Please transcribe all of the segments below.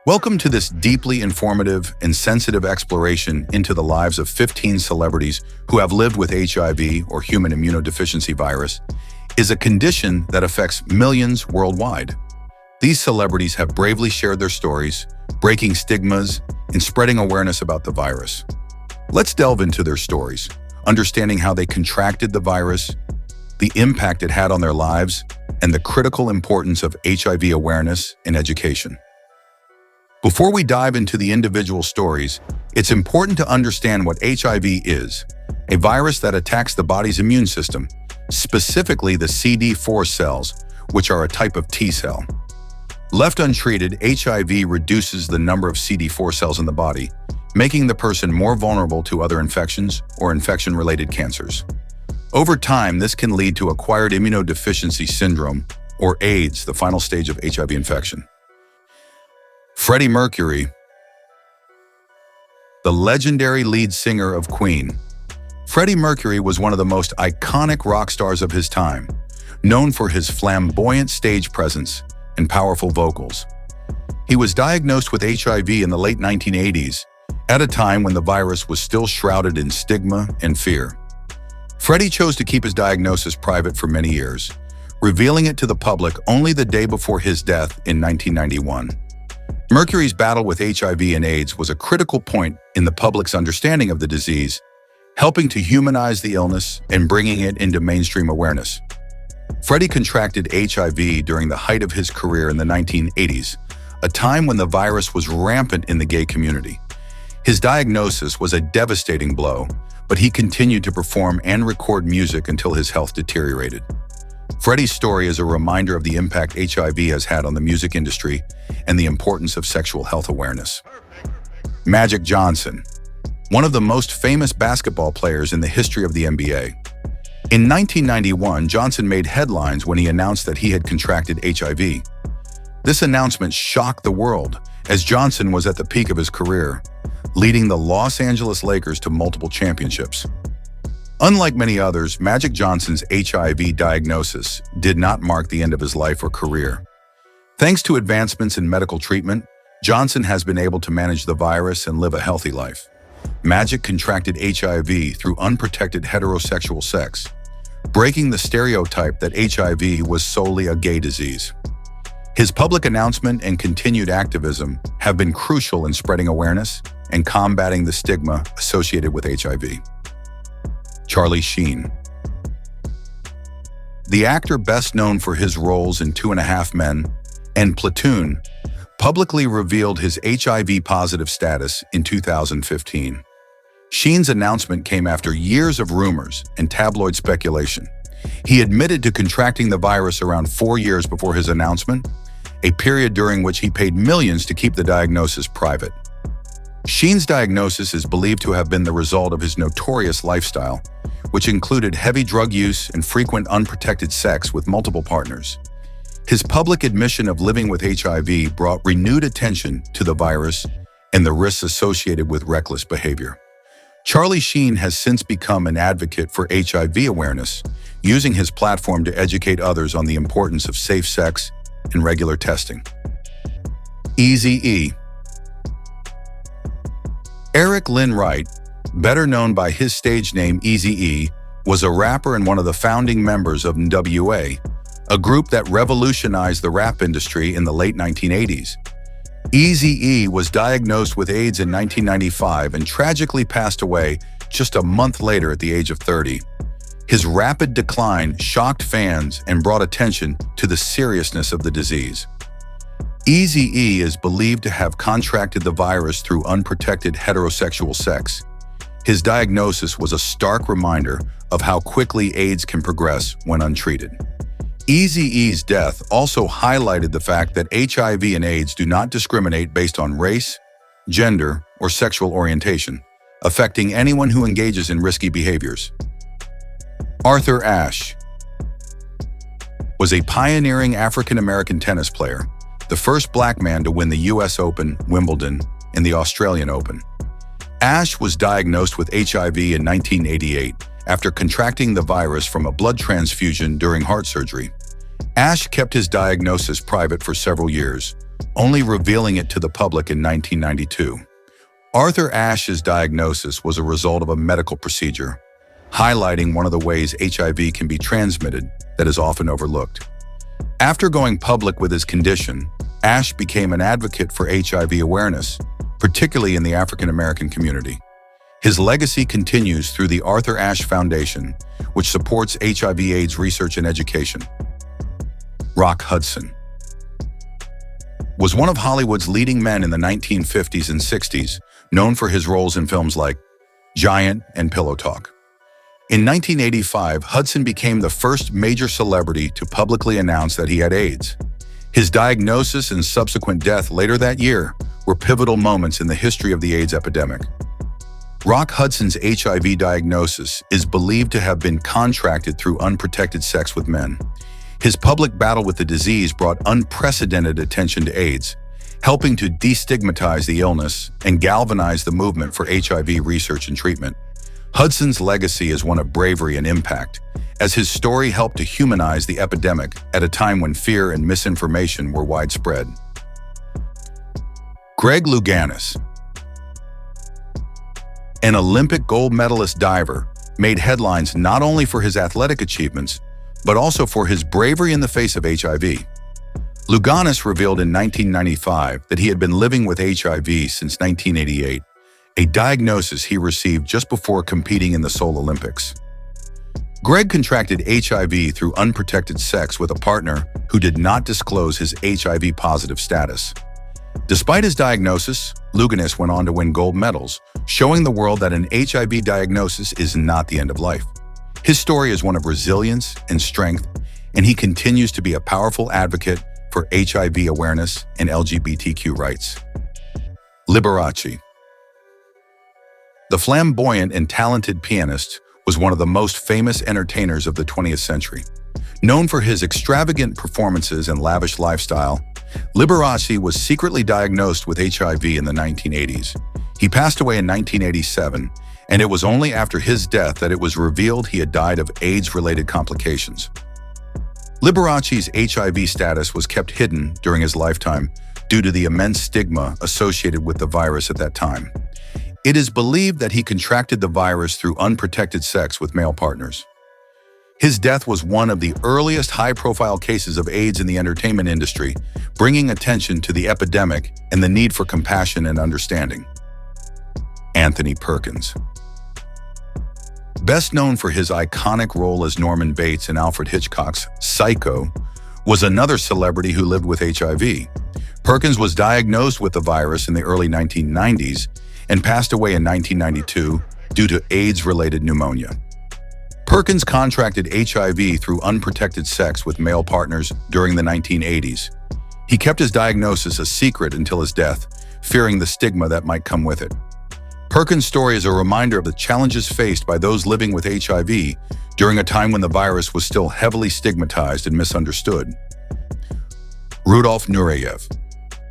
Welcome to this deeply informative and sensitive exploration into the lives of 15 celebrities who have lived with HIV, or human immunodeficiency virus, is a condition that affects millions worldwide. These celebrities have bravely shared their stories, breaking stigmas and spreading awareness about the virus. Let's delve into their stories, understanding how they contracted the virus, the impact it had on their lives, and the critical importance of HIV awareness and education. Before we dive into the individual stories, it's important to understand what HIV is, a virus that attacks the body's immune system, specifically the CD4 cells, which are a type of T cell. Left untreated, HIV reduces the number of CD4 cells in the body, making the person more vulnerable to other infections or infection-related cancers. Over time, this can lead to acquired immunodeficiency syndrome, or AIDS, the final stage of HIV infection. Freddie Mercury, the legendary lead singer of Queen. Freddie Mercury was one of the most iconic rock stars of his time, known for his flamboyant stage presence and powerful vocals. He was diagnosed with HIV in the late 1980s, at a time when the virus was still shrouded in stigma and fear. Freddie chose to keep his diagnosis private for many years, revealing it to the public only the day before his death in 1991. Mercury's battle with HIV and AIDS was a critical point in the public's understanding of the disease, helping to humanize the illness and bringing it into mainstream awareness. Freddie contracted HIV during the height of his career in the 1980s, a time when the virus was rampant in the gay community. His diagnosis was a devastating blow, but he continued to perform and record music until his health deteriorated. Freddie's story is a reminder of the impact HIV has had on the music industry and the importance of sexual health awareness. Magic Johnson, one of the most famous basketball players in the history of the NBA. In 1991, Johnson made headlines when he announced that he had contracted HIV. This announcement shocked the world, as Johnson was at the peak of his career, leading the Los Angeles Lakers to multiple championships. Unlike many others, Magic Johnson's HIV diagnosis did not mark the end of his life or career. Thanks to advancements in medical treatment, Johnson has been able to manage the virus and live a healthy life. Magic contracted HIV through unprotected heterosexual sex, breaking the stereotype that HIV was solely a gay disease. His public announcement and continued activism have been crucial in spreading awareness and combating the stigma associated with HIV. Charlie Sheen. The actor, best known for his roles in 2.5 Men and Platoon, publicly revealed his HIV-positive status in 2015. Sheen's announcement came after years of rumors and tabloid speculation. He admitted to contracting the virus around 4 years before his announcement, a period during which he paid millions to keep the diagnosis private. Sheen's diagnosis is believed to have been the result of his notorious lifestyle, which included heavy drug use and frequent unprotected sex with multiple partners. His public admission of living with HIV brought renewed attention to the virus and the risks associated with reckless behavior. Charlie Sheen has since become an advocate for HIV awareness, using his platform to educate others on the importance of safe sex and regular testing. Eazy-E. Eric Lynn Wright, better known by his stage name Eazy-E, was a rapper and one of the founding members of NWA, a group that revolutionized the rap industry in the late 1980s. Eazy-E was diagnosed with AIDS in 1995 and tragically passed away just a month later at the age of 30. His rapid decline shocked fans and brought attention to the seriousness of the disease. Eazy-E is believed to have contracted the virus through unprotected heterosexual sex. His diagnosis was a stark reminder of how quickly AIDS can progress when untreated. Eazy-E's death also highlighted the fact that HIV and AIDS do not discriminate based on race, gender, or sexual orientation, affecting anyone who engages in risky behaviors. Arthur Ashe was a pioneering African-American tennis player, the first black man to win the US Open, Wimbledon, and the Australian Open. Ashe was diagnosed with HIV in 1988 after contracting the virus from a blood transfusion during heart surgery. Ashe kept his diagnosis private for several years, only revealing it to the public in 1992. Arthur Ashe's diagnosis was a result of a medical procedure, highlighting one of the ways HIV can be transmitted that is often overlooked. After going public with his condition, Ashe became an advocate for HIV awareness, particularly in the African American community. His legacy continues through the Arthur Ashe Foundation, which supports HIV/AIDS research and education. Rock Hudson was one of Hollywood's leading men in the 1950s and 60s, known for his roles in films like Giant and Pillow Talk. In 1985, Hudson became the first major celebrity to publicly announce that he had AIDS. His diagnosis and subsequent death later that year were pivotal moments in the history of the AIDS epidemic. Rock Hudson's HIV diagnosis is believed to have been contracted through unprotected sex with men. His public battle with the disease brought unprecedented attention to AIDS, helping to destigmatize the illness and galvanize the movement for HIV research and treatment. Hudson's legacy is one of bravery and impact, as his story helped to humanize the epidemic at a time when fear and misinformation were widespread. Greg Louganis, an Olympic gold medalist diver, made headlines not only for his athletic achievements, but also for his bravery in the face of HIV. Louganis revealed in 1995 that he had been living with HIV since 1988, a diagnosis he received just before competing in the Seoul Olympics. Greg contracted HIV through unprotected sex with a partner who did not disclose his HIV-positive status. Despite his diagnosis, Louganis went on to win gold medals, showing the world that an HIV diagnosis is not the end of life. His story is one of resilience and strength, and he continues to be a powerful advocate for HIV awareness and LGBTQ rights. Liberace. The flamboyant and talented pianist was one of the most famous entertainers of the 20th century. Known for his extravagant performances and lavish lifestyle, Liberace was secretly diagnosed with HIV in the 1980s. He passed away in 1987, and it was only after his death that it was revealed he had died of AIDS-related complications. Liberace's HIV status was kept hidden during his lifetime due to the immense stigma associated with the virus at that time. It is believed that he contracted the virus through unprotected sex with male partners. His death was one of the earliest high-profile cases of AIDS in the entertainment industry, bringing attention to the epidemic and the need for compassion and understanding. Anthony Perkins. Best known for his iconic role as Norman Bates in Alfred Hitchcock's Psycho, was another celebrity who lived with HIV. Perkins was diagnosed with the virus in the early 1990s and passed away in 1992 due to AIDS-related pneumonia. Perkins contracted HIV through unprotected sex with male partners during the 1980s. He kept his diagnosis a secret until his death, fearing the stigma that might come with it. Perkins' story is a reminder of the challenges faced by those living with HIV during a time when the virus was still heavily stigmatized and misunderstood. Rudolf Nureyev,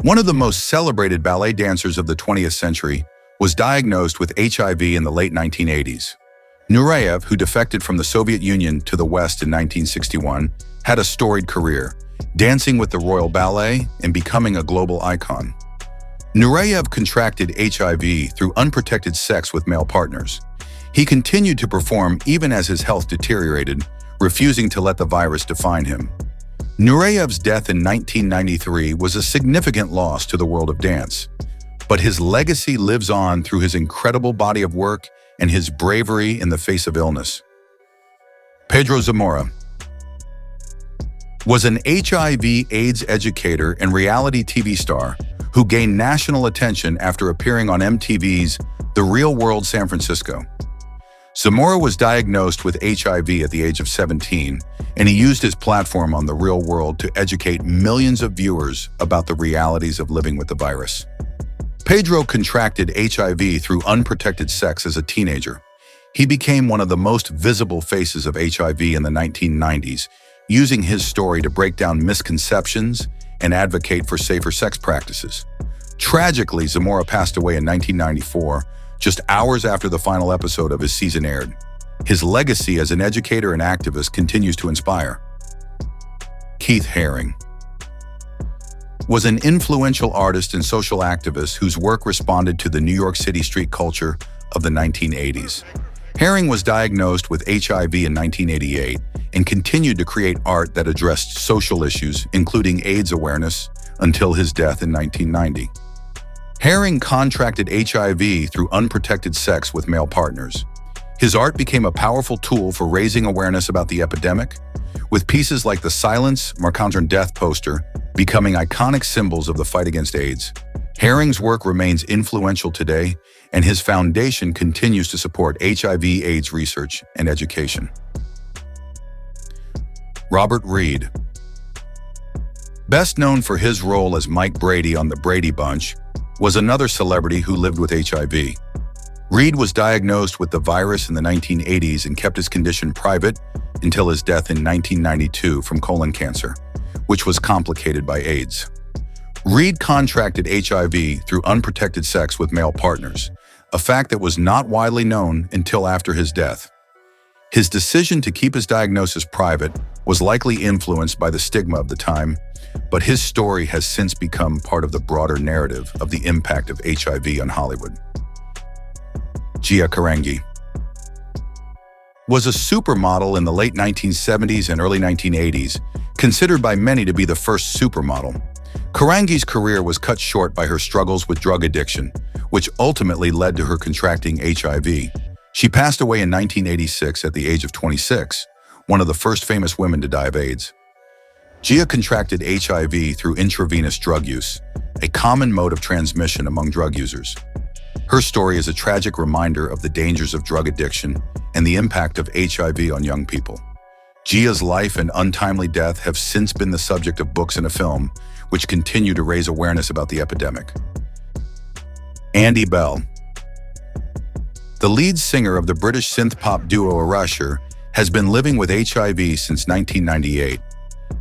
one of the most celebrated ballet dancers of the 20th century, was diagnosed with HIV in the late 1980s. Nureyev, who defected from the Soviet Union to the West in 1961, had a storied career, dancing with the Royal Ballet and becoming a global icon. Nureyev contracted HIV through unprotected sex with male partners. He continued to perform even as his health deteriorated, refusing to let the virus define him. Nureyev's death in 1993 was a significant loss to the world of dance, but his legacy lives on through his incredible body of work and his bravery in the face of illness. Pedro Zamora was an HIV/AIDS educator and reality TV star who gained national attention after appearing on MTV's The Real World San Francisco. Zamora was diagnosed with HIV at the age of 17, and he used his platform on The Real World to educate millions of viewers about the realities of living with the virus. Pedro contracted HIV through unprotected sex as a teenager. He became one of the most visible faces of HIV in the 1990s, using his story to break down misconceptions and advocate for safer sex practices. Tragically, Zamora passed away in 1994, just hours after the final episode of his season aired. His legacy as an educator and activist continues to inspire. Keith Haring was an influential artist and social activist whose work responded to the New York City street culture of the 1980s. Herring was diagnosed with HIV in 1988 and continued to create art that addressed social issues, including AIDS awareness, until his death in 1990. Herring contracted HIV through unprotected sex with male partners. His art became a powerful tool for raising awareness about the epidemic, with pieces like the Silence Marquandron Death poster becoming iconic symbols of the fight against AIDS. Herring's work remains influential today, and his foundation continues to support HIV/AIDS research and education. Robert Reed. Best known for his role as Mike Brady on The Brady Bunch, was another celebrity who lived with HIV. Reed was diagnosed with the virus in the 1980s and kept his condition private until his death in 1992 from colon cancer, which was complicated by AIDS. Reed contracted HIV through unprotected sex with male partners, a fact that was not widely known until after his death. His decision to keep his diagnosis private was likely influenced by the stigma of the time, but his story has since become part of the broader narrative of the impact of HIV on Hollywood. Gia Karangi was a supermodel in the late 1970s and early 1980s, considered by many to be the first supermodel. Karangi's career was cut short by her struggles with drug addiction, which ultimately led to her contracting HIV. She passed away in 1986 at the age of 26, one of the first famous women to die of AIDS. Gia contracted HIV through intravenous drug use, a common mode of transmission among drug users. Her story is a tragic reminder of the dangers of drug addiction and the impact of HIV on young people. Gia's life and untimely death have since been the subject of books and a film, which continue to raise awareness about the epidemic. Andy Bell. The lead singer of the British synth-pop duo Erasure has been living with HIV since 1998.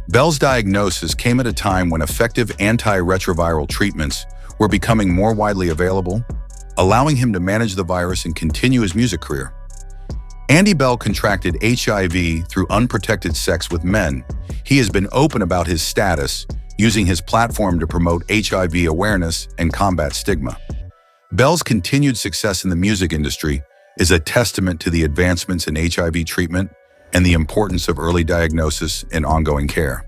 Bell's diagnosis came at a time when effective antiretroviral treatments were becoming more widely available, allowing him to manage the virus and continue his music career. Andy Bell contracted HIV through unprotected sex with men. He has been open about his status, using his platform to promote HIV awareness and combat stigma. Bell's continued success in the music industry is a testament to the advancements in HIV treatment and the importance of early diagnosis and ongoing care.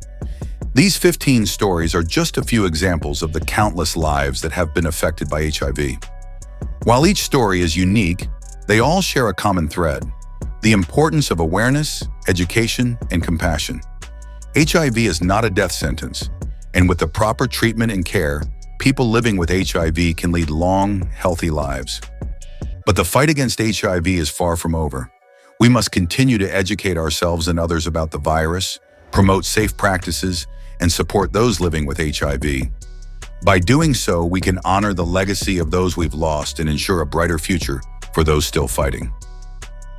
These 15 stories are just a few examples of the countless lives that have been affected by HIV. While each story is unique, they all share a common thread: the importance of awareness, education, and compassion. HIV is not a death sentence, and with the proper treatment and care, people living with HIV can lead long, healthy lives. But the fight against HIV is far from over. We must continue to educate ourselves and others about the virus, promote safe practices, and support those living with HIV. By doing so, we can honor the legacy of those we've lost and ensure a brighter future for those still fighting.